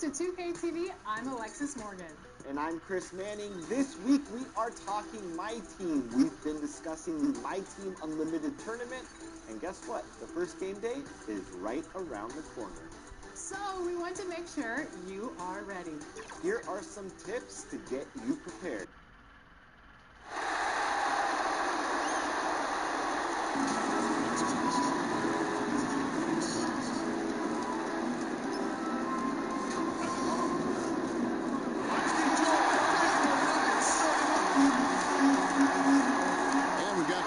to 2K TV. I'm Alexis Morgan. And I'm Chris Manning. This week we are talking My Team. We've been discussing the My Team Unlimited tournament. And guess what? The first game day is right around the corner. So we want to make sure you are ready. Here are some tips to get you prepared.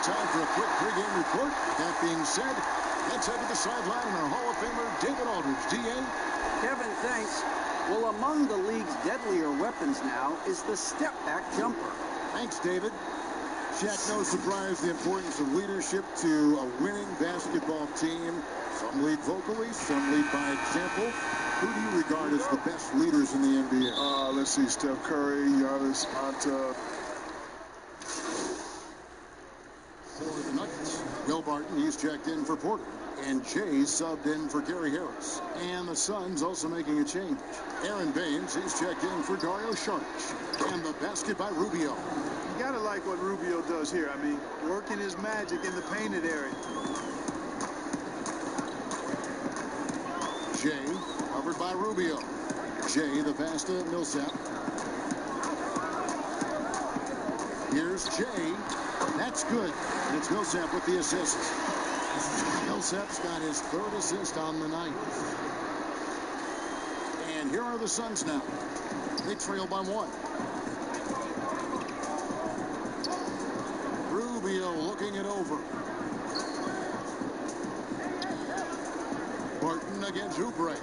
Time for a quick pregame report. That being said, let's head to the sideline and our Hall of Famer, David Aldridge. D.A.? Kevin, thanks. Well, among the league's deadlier weapons now is the step-back jumper. Thanks, David. Shaq, no surprise the importance of leadership to a winning basketball team. Some lead vocally, some lead by example. Who do you regard as the best leaders in the NBA? Let's see, Steph Curry, Giannis, Anta. For the Nuggets, Will Barton, he's checked in for Porter. And Jay subbed in for Gary Harris. And the Suns also making a change. Aaron Baines, he's checked in for Dario Saric. And the basket by Rubio. You gotta like what Rubio does here. I mean, working his magic in the painted area. Jay, covered by Rubio. Jay, the pass to Millsap. Here's Jay. That's good. And it's Millsap with the assist. Millsap's got his third assist on the night. And here are the Suns now. They trail by one. Rubio looking it over. Barton against Oubre.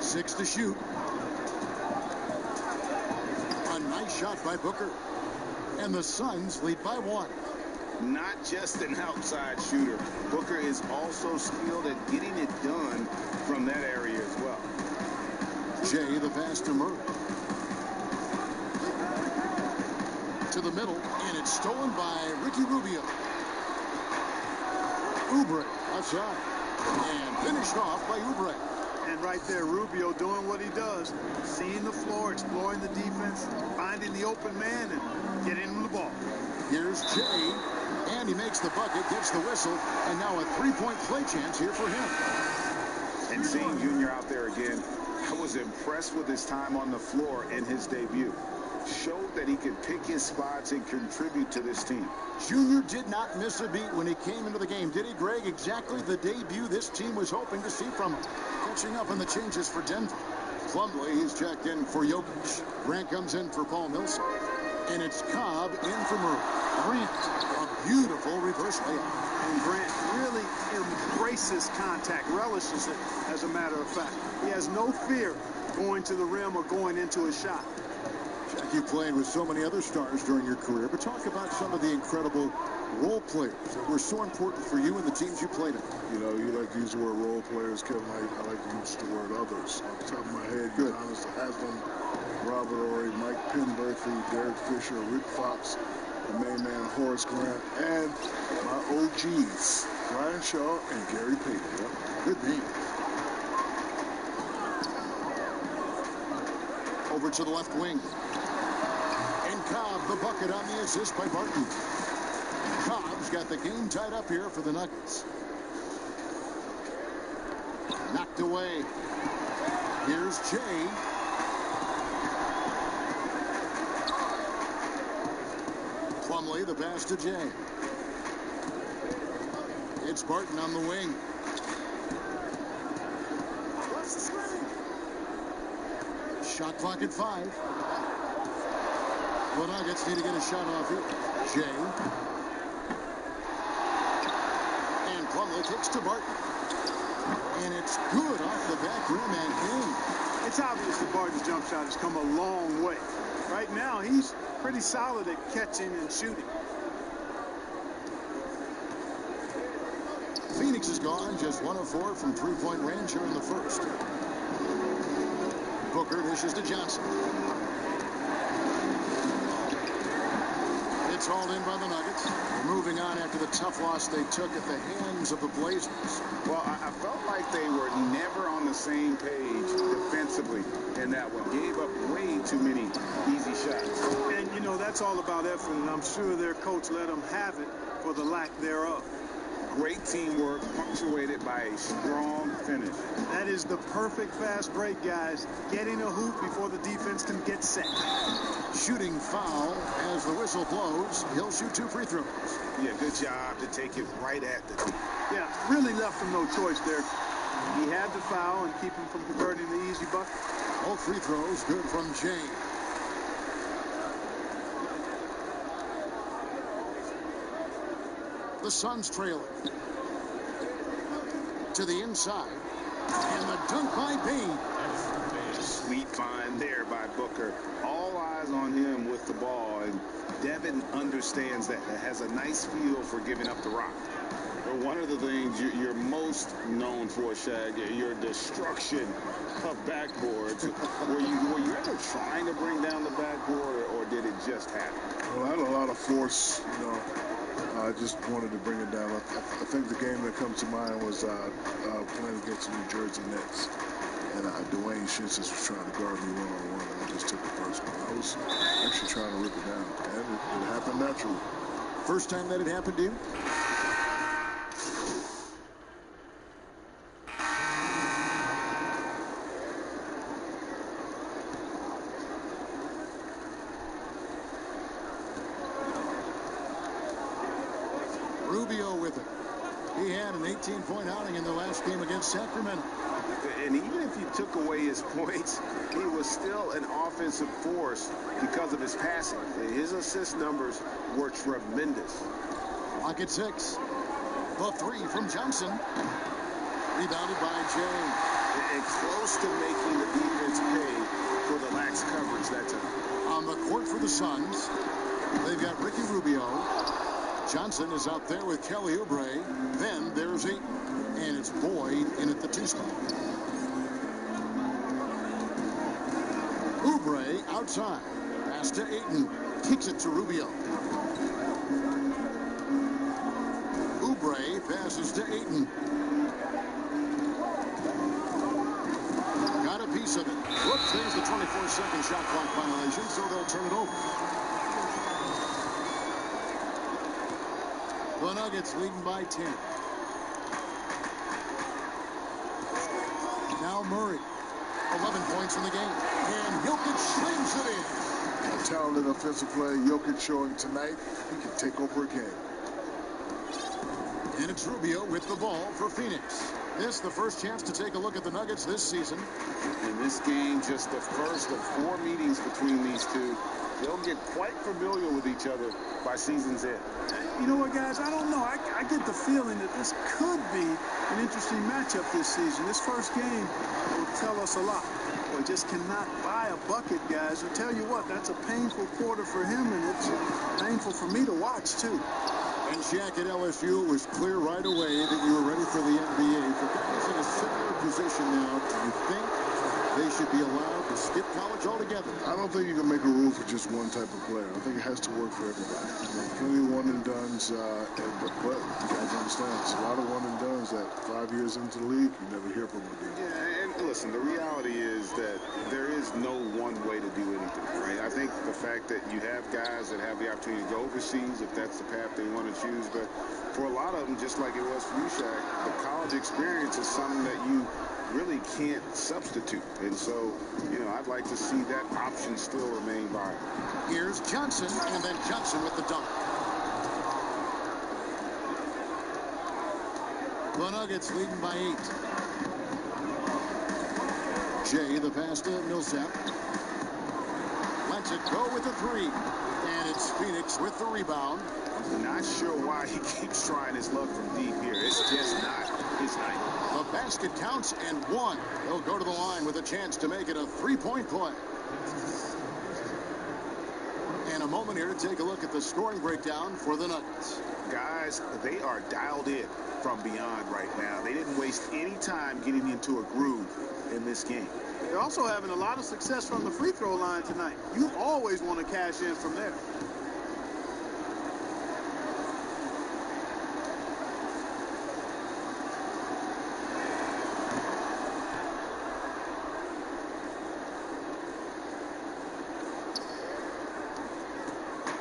6 to shoot. A nice shot by Booker. And the Suns lead by one. Not just an outside shooter. Booker is also skilled at getting it done from that area as well. Jay, the pass to Murray. To the middle, and it's stolen by Ricky Rubio. Oubre outside. And finished off by Oubre. And right there, Rubio doing what he does. Seeing the floor, exploring the defense, finding the open man, and getting him the ball. Here's Jay, and he makes the bucket, gets the whistle, and now a three-point play chance here for him. And seeing Junior out there again, I was impressed with his time on the floor in his debut. Showed that he could pick his spots and contribute to this team. Junior did not miss a beat when he came into the game, did he, Greg? Exactly the debut this team was hoping to see from him. Catching up on the changes for Denver. Plumlee, he's checked in for Jokic. Grant comes in for Paul Millsap. And it's Cobb in for Murray. Grant, a beautiful reverse layup. And Grant really embraces contact, relishes it, as a matter of fact. He has no fear going to the rim or going into a shot. Jack, you played with so many other stars during your career, but talk about some of the incredible role players that were so important for you and the teams you played in. You know, you like to use the word role players, Kevin. I like to use the word others. Off the top of my head, Giannis Haslam, Robert Ory, Mike Penberthy, Derek Fisher, Rick Fox, the main man Horace Grant, and my OGs, Brian Shaw and Gary Payton. Yep. Good name. Over to the left wing. And Cobb, the bucket on the assist by Barton. Cobb's got the game tied up here for the Nuggets. Knocked away. Here's Jay. Plumlee, the pass to Jay. It's Barton on the wing. What's the screen? Shot clock at 5. The Nuggets need to get a shot off here. Jay. And Plumlee kicks to Barton. And it's good off the back rim and in. It's obvious that Barton's jump shot has come a long way. Right now, he's pretty solid at catching and shooting. Phoenix is gone, just 1 of 4 from three-point range here in the first. Booker dishes to Johnson. It's hauled in by the Nuggets. Moving on after the tough loss they took at the hands of the Blazers. Well, I felt like they were never on the same page defensively in that one. Gave up way too many easy shots. And, you know, that's all about effort, and I'm sure their coach let them have it for the lack thereof. Great teamwork punctuated by a strong finish. That is the perfect fast break, guys. Getting a hoop before the defense can get set. Shooting foul as the whistle blows. He'll shoot 2 free throws. Yeah, good job to take it right at the tee. Yeah, really left him no choice there. He had to foul and keep him from converting the easy bucket. All free throws good from Jane. The Suns trailing. To the inside. And the dunk by Bain. Sweet find there by Booker. All eyes on him with the ball, and Devin understands that. Has a nice feel for giving up the rock. But one of the things you're most known for, Shag, your destruction of backboards. were you ever trying to bring down the backboard, or did it just happen? Well, I had a lot of force, you know. I just wanted to bring it down. I think the game that comes to mind was playing against the New Jersey Nets. And Dwayne Schinsons was trying to guard me one-on-one, and I just took the first one. I was actually trying to rip it down, and it happened naturally. First time that it happened to you? Rubio with it. He had an 18-point outing in the last game against Sacramento. And even if you took away his points, he was still an offensive force because of his passing. His assist numbers were tremendous. Clock at 6. The 3 from Johnson. Rebounded by Jay. And close to making the defense pay for the lax coverage that time. On the court for the Suns, they've got Ricky Rubio. Johnson is out there with Kelly Oubre. Then there's Ayton. And it's Boyd in at the 2 spot. Oubre outside. Pass to Ayton. Kicks it to Rubio. Oubre passes to Ayton. Got a piece of it. Whoops, there's the 24-second shot clock violation, so they'll turn it over. The Nuggets leading by 10. Now Murray. 11 points in the game. And Jokic slings it in. A talented offensive play Jokic showing tonight. He can take over a game. And it's Rubio with the ball for Phoenix. This the first chance to take a look at the Nuggets this season. In this game, just the first of 4 meetings between these two. They'll get quite familiar with each other by season's end. You know what, guys? I don't know. I get the feeling that this could be an interesting matchup this season. This first game will tell us a lot. Boy, just cannot buy a bucket, guys. I tell you what, that's a painful quarter for him, and it's painful for me to watch, too. And Shaq at LSU, it was clear right away that you were ready for the NBA. For guys in a similar position now, do you think they should be allowed to skip college altogether? I don't think you can make a rule for just one type of player. I think it has to work for everybody. Plenty of one-and-dones, but you guys understand, there's a lot of one-and-dones that 5 years into the league, you never hear from again. Yeah, and listen, the reality is that there is no one way to do anything, right? I think the fact that you have guys that have the opportunity to go overseas, if that's the path they want to choose, but for a lot of them, just like it was for you, Shaq, the college experience is something that you really can't substitute. And so, you know, I'd like to see that option still remain viable. Here's Johnson, and then Johnson with the dunk. The Nuggets leading by 8. Jay, the pass to Millsap. Lets it go with the 3. And it's Phoenix with the rebound. Not sure why he keeps trying his luck from deep here. It's just not his night. The basket counts and 1. He'll go to the line with a chance to make it a 3-point play. And a moment here to take a look at the scoring breakdown for the Nuggets. Guys, they are dialed in from beyond right now. They didn't waste any time getting into a groove in this game. They're also having a lot of success from the free throw line tonight. You always want to cash in from there.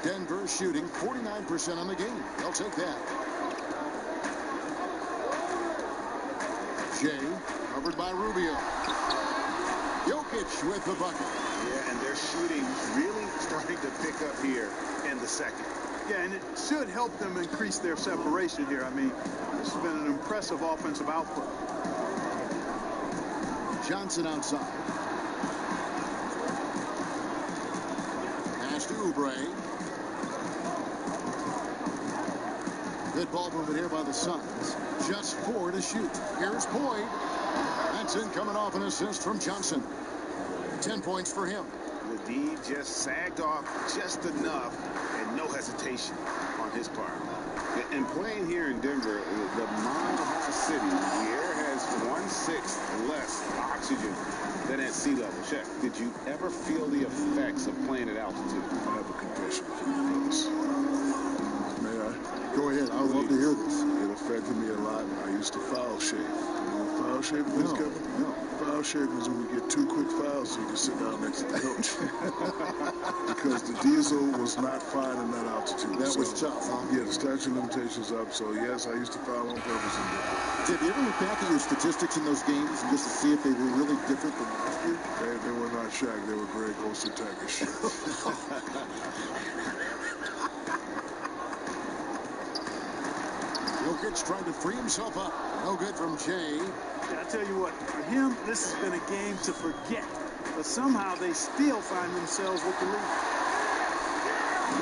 Denver shooting 49% on the game. They'll take that. Jay, covered by Rubio. Jokic with the bucket. Yeah, and their shooting really starting to pick up here in the second. Yeah, and it should help them increase their separation here. I mean, this has been an impressive offensive output. Johnson outside. Pass to Oubre. Good ball movement here by the Suns. Just 4 to shoot. Here's Boyd. That's in, coming off an assist from Johnson. 10 points for him. The D just sagged off just enough and no hesitation on his part. And playing here in Denver, the mile-high city, the air has 1/6 less oxygen than at sea level. Check. Did you ever feel the effects of playing at altitude? I have a confession for you fellas. May I? Go ahead. I would love to hear this. It affected me a lot. I used to foul shave. You know what foul shaving is, Kevin? No. Foul shaving is when you get 2 quick fouls so you can sit down next to the coach. Because the diesel was not fine in that altitude. That was tough, huh? Yeah, the statute of limitations up. So, yes, I used to foul on purpose. Did you ever look back at your statistics in those games and just to see if they were really different than last year? They were not Shaq. They were Greg Ostertakish. Jokic trying to free himself up. No good from Jay. Yeah, I tell you what, for him, this has been a game to forget. But somehow they still find themselves with the lead.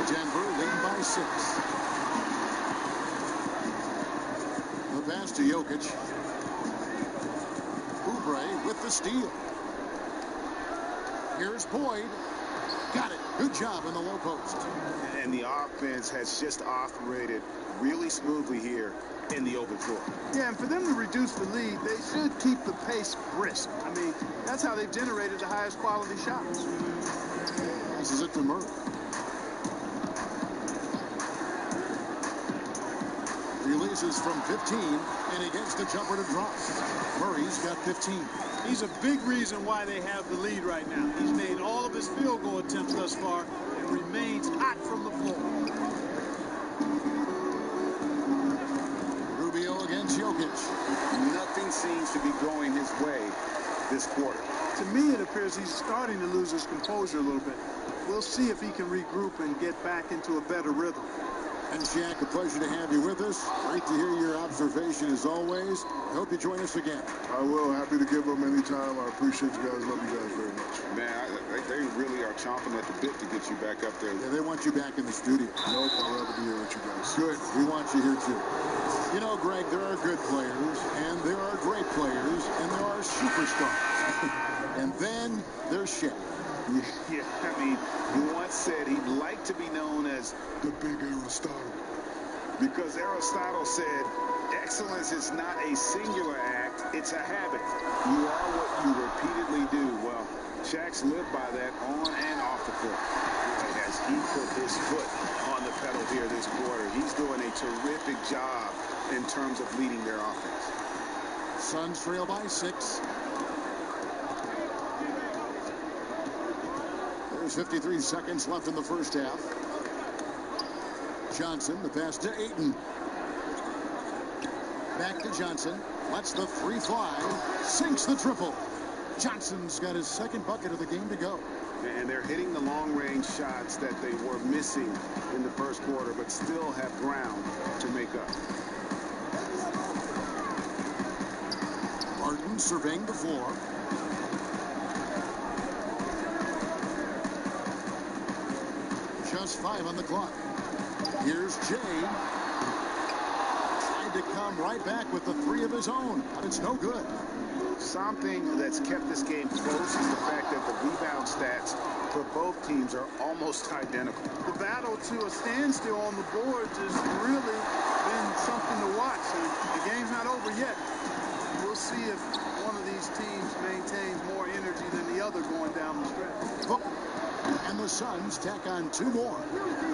Denver leading by 6. The pass to Jokic. Oubre with the steal. Here's Boyd. Got it. Good job in the low post. And the offense has just operated really smoothly here in the open floor. Yeah, and for them to reduce the lead, they should keep the pace brisk. I mean, that's how they've generated the highest quality shots. This is it to Murray. Releases from 15, and he gets the jumper to drop. Murray's got 15. He's a big reason why they have the lead right now. He's made all of his field goal attempts thus far and remains hot from the floor. Rubio against Jokic. Nothing seems to be going his way this quarter. To me, it appears he's starting to lose his composure a little bit. We'll see if he can regroup and get back into a better rhythm. And Shaq, a pleasure to have you with us. Great to hear your observation as always. I hope you join us again. I will. Happy to give them anytime. I appreciate you guys. Love you guys very much. Man, they really are chomping at the bit to get you back up there. Yeah, they want you back in the studio. Nope, I'd rather be here with you guys. Good. We want you here, too. You know, Greg, there are good players, and there are great players, and there are superstars. And then there's Shaq. Yeah, I mean, he once said he'd like to be known as the big Aristotle. Because Aristotle said, excellence is not a singular act, it's a habit. You are what you repeatedly do. Well, Shaq's lived by that on and off the court. As he put his foot on the pedal here this quarter, he's doing a terrific job in terms of leading their offense. Suns trail by 6. There's 53 seconds left in the first half. Johnson, the pass to Ayton. Back to Johnson. Lets the 3 fly. Sinks the triple. Johnson's got his second bucket of the game to go. And they're hitting the long-range shots that they were missing in the first quarter, but still have ground to make up. Martin surveying the floor. Just 5 on the clock. Here's Jay. Tried to come right back with the 3 of his own, but it's no good. Something that's kept this game close is the fact that the rebound stats for both teams are almost identical. The battle to a standstill on the boards has really been something to watch. And the game's not over yet. We'll see if one of these teams maintains more energy than the other going down the stretch. And the Suns tack on 2 more.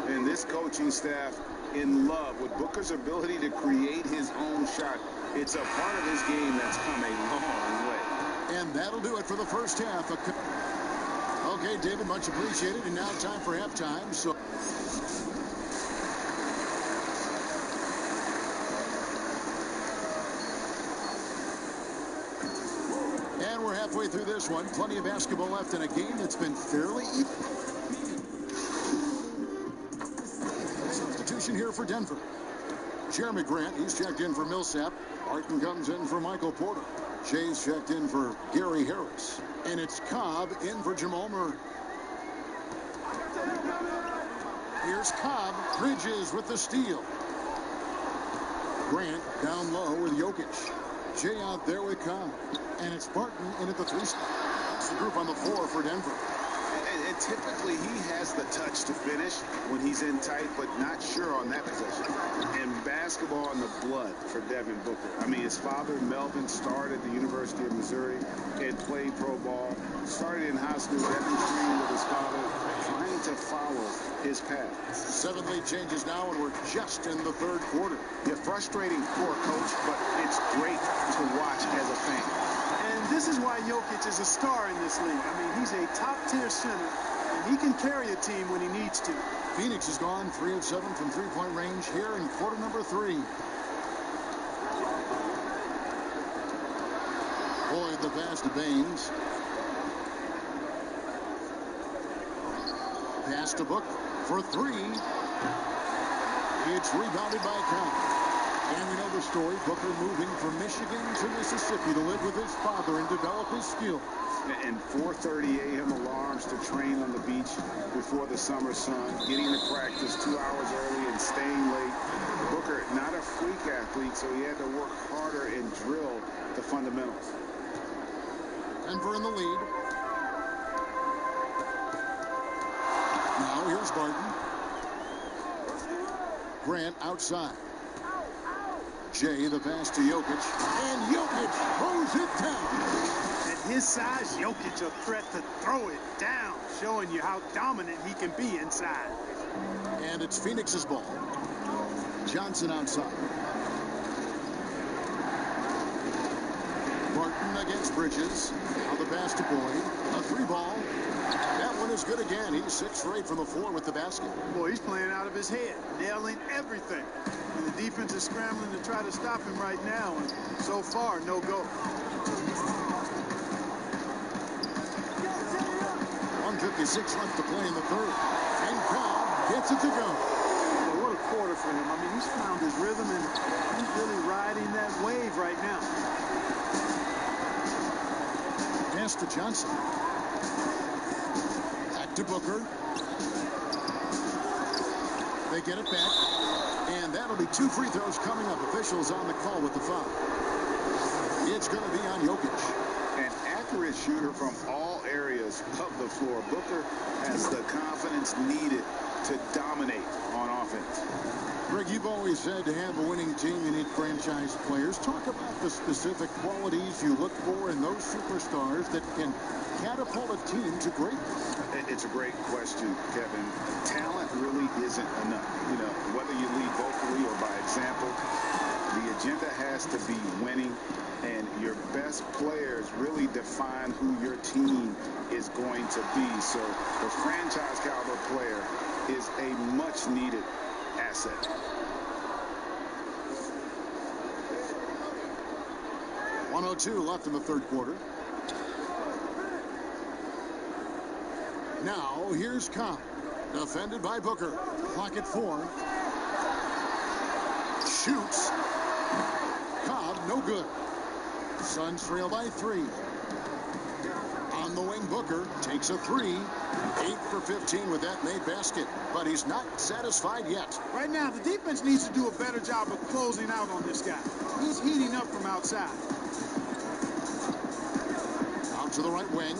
And this coaching staff in love with Booker's ability to create his own shot. It's a part of his game that's come a long way. And that'll do it for the first half. Okay, David, much appreciated. And now time for halftime. So Midway through this one, plenty of basketball left in a game that's been fairly even. Substitution here for Denver. Jeremy Grant, he's checked in for Millsap. Martin comes in for Michael Porter. Shay's checked in for Gary Harris. And it's Cobb in for Jamal Murray. Here's Cobb. Bridges with the steal. Grant down low with Jokic. Jay out there with Cobb. And it's Barton in at the 3 spot. That's the group on the floor for Denver. And typically he has the touch to finish when he's in tight, but not sure on that possession. And basketball in the blood for Devin Booker. I mean, his father, Melvin, started at the University of Missouri and played pro ball. Started in high school, Devin trained with his father, trying to follow his path. 7 lead changes now, and we're just in the 3rd quarter. Yeah, frustrating for a coach, but it's great to watch as a fan. And this is why Jokic is a star in this league. I mean, he's a top-tier center, and he can carry a team when he needs to. Phoenix has gone 3 of 7 from three-point range here in quarter number 3. Boyd the pass to Baines. Pass to Booker for 3. It's rebounded by Cobb. And we know the story. Booker moving from Michigan to Mississippi to live with his father and develop his skills. And 4:30 a.m. alarms to train on the beach before the summer sun, getting to practice 2 hours early and staying late. Booker, not a freak athlete, so he had to work harder and drill the fundamentals. Denver in the lead. Now here's Barton. Grant outside. Jay the pass to Jokic. And Jokic throws it down. At his size, Jokic a threat to throw it down, showing you how dominant he can be inside. And it's Phoenix's ball. Johnson outside. Barton against Bridges. Now the pass to Boyd. A 3-ball. That one is good again. He's 6 for 8 from the floor with the basket. Boy, he's playing out of his head, nailing everything. And the defense is scrambling to try to stop him right now, and so far, no go. 1:56 left to play in the 3rd. And Cobb gets it to go. Boy, what a quarter for him. I mean, he's found his rhythm, and he's really riding that wave right now. Pass to Johnson. Back to Booker. They get it back. And that'll be 2 free throws coming up. Officials on the call with the foul. It's going to be on Jokic. An accurate shooter from all areas of the floor. Booker has the confidence needed to dominate on offense. Greg, you've always said to have a winning team, you need franchise players. Talk about the specific qualities you look for in those superstars that can catapult a team to greatness. It's a great question, Kevin. Talent really isn't enough. You know, whether you lead vocally or by example, the agenda has to be winning, and your best players really define who your team is going to be. So the franchise caliber player is a much needed asset. .102 left in the 3rd quarter. Now here's Cobb, defended by Booker. Clock at 4. Shoots. Cobb, no good. Suns trail by 3. On the wing, Booker takes a 3. 8 for 15 with that made basket, but he's not satisfied yet. Right now, the defense needs to do a better job of closing out on this guy. He's heating up from outside. Out to the right wing.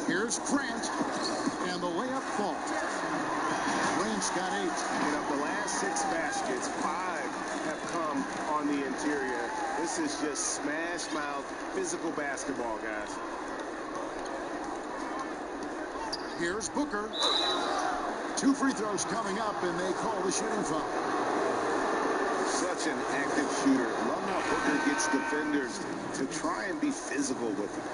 Here's Grant, and the layup falls. Grant's got 8. You know, the last 6 baskets, 5 have come on the interior. This is just smash mouth physical basketball, guys. Here's Booker. 2 free throws coming up, and they call the shooting foul. Such an active shooter. Love how Booker gets defenders to try and be physical with him.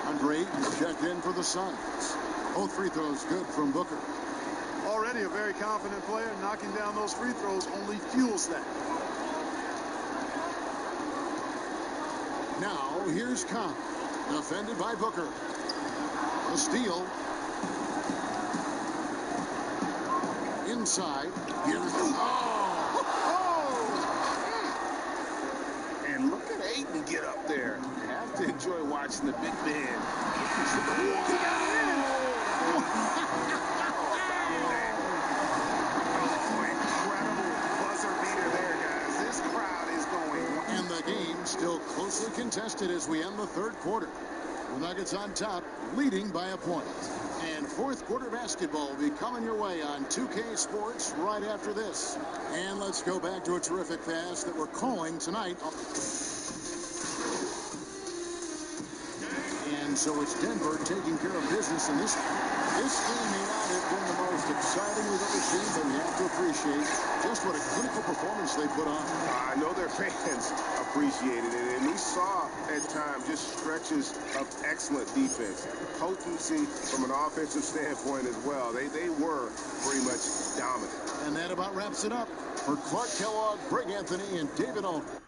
Andre checked in for the Suns. Both free throws good from Booker. Already a very confident player. Knocking down those free throws only fuels that. Now here's Cobb. Defended by Booker. The steal. Inside. Here's the... And look at Ayton get up there. Have to enjoy watching the big man. He got it in. Incredible buzzer beater there, guys. This crowd is going. And the game still closely contested as we end the third quarter. The Nuggets on top, leading by a point. And fourth quarter basketball will be coming your way on 2K Sports right after this. And let's go back to a terrific pass that we're calling tonight. And so it's Denver taking care of business in this. This game may not have been the most exciting we've ever seen, but we have to appreciate just what a clinical performance they put on. I know their fans appreciated it, and we saw at times just stretches of excellent defense. Potency from an offensive standpoint as well. They were pretty much dominant. And that about wraps it up for Clark Kellogg, Greg Anthony, and David Aldridge.